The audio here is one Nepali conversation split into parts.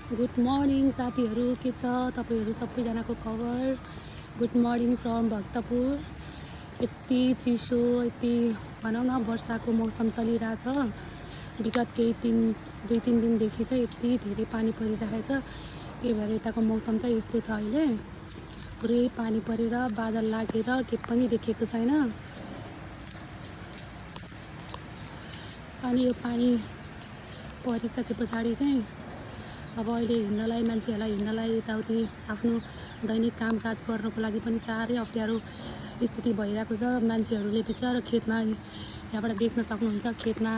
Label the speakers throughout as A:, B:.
A: गुड मर्निङ साथीहरू, के छ तपाईँहरू सबैजनाको खबर? Good morning from Bhaktapur. यति चिसो, यति भनौँ न वर्षाको मौसम चलिरहेछ। विगत दुई तिन दिनदेखि चाहिँ यति धेरै पानी परिरहेछ। त्यही भएर यताको मौसम चाहिँ यस्तो छ। अहिले पुरै पानी परेर बादल लागेर के पनि देखेको छैन। अनि यो पानी परिसके पछाडि चाहिँ अब अहिले हिँड्नलाई, मान्छेहरूलाई हिँड्नलाई, यताउति आफ्नो दैनिक कामकाज गर्नको लागि पनि साह्रै अप्ठ्यारो स्थिति भइरहेको छ। मान्छेहरूले बिचारा खेतमा, यहाँबाट देख्न सक्नुहुन्छ, खेतमा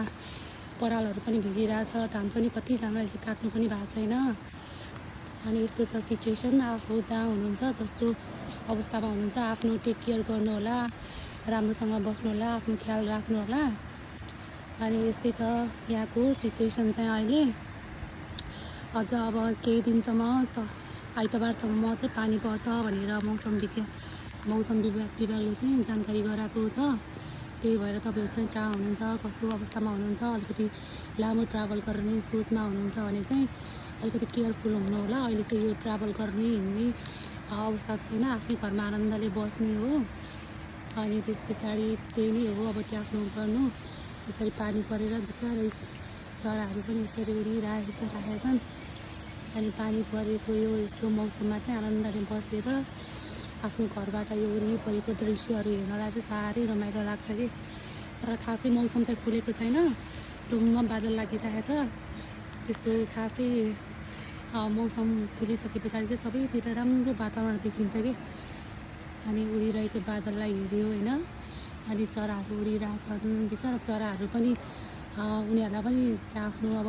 A: परालहरू पनि भिजिरहेछ। धान पनि कतिजनाले चाहिँ काट्नु पनि भएको छैन। अनि यस्तो छ सिचुएसन। आफू जहाँ हुनुहुन्छ, जस्तो अवस्थामा हुनुहुन्छ, आफ्नो टेक केयर गर्नु होला, राम्रोसँग बस्नु होला, आफ्नो ख्याल राख्नु होला। अनि यस्तै छ यहाँको सिचुएसन चाहिँ अहिले। अझ अब केही दिनसम्म आइतबारसम्म चाहिँ पानी पर्छ भनेर मौसम विभागले चाहिँ जानकारी गराएको छ। त्यही भएर तपाईँहरू चाहिँ कहाँ हुनुहुन्छ, कस्तो अवस्थामा हुनुहुन्छ, अलिकति लामो ट्राभल गर्ने सोचमा हुनुहुन्छ भने चाहिँ अलिकति केयरफुल हुनु होला। अहिले चाहिँ यो ट्राभल गर्ने, हिँड्ने अवस्था छैन। आफ्नै घरमा आनन्दले बस्ने हो। अनि त्यस पछाडि त्यही नै हो, अब ट्याक्नु गर्नु। यसरी पानी परेर बिचारा चराहरू पनि यसरी उडिरहेछन्। अनि पानी परेको यो यस्तो मौसममा चाहिँ आनन्दले बसेर आफ्नो घरबाट यो वरिपरिको दृश्यहरू हेर्नलाई चाहिँ साह्रै रमाइलो लाग्छ कि। तर खासै मौसम चाहिँ खुलेको छैन, रुममा बादल लागिरहेछ। त्यस्तो खासै मौसम खुलिसके पछाडि चाहिँ सबैतिर राम्रो वातावरण देखिन्छ कि। अनि उडिरहेको बादललाई हेऱ्यो होइन, अनि चराहरू उडिरहेछन्। बिचरा चराहरू पनि उनीहरूलाई पनि आफ्नो अब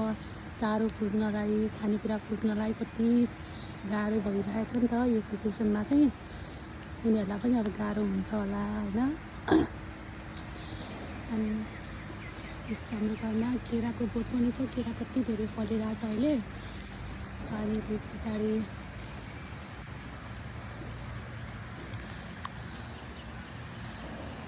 A: चारो खोज्नलाई, खानेकुरा खोज्नलाई कति गाह्रो भइरहेछ नि त। यो सिचुएसनमा चाहिँ उनीहरूलाई पनि अब गाह्रो हुन्छ होला होइन। अनि यस हाम्रो घरमा केराको बोट पनि छ। केरा कति धेरै फलिरहेछ अहिले। अनि त्यस पछाडि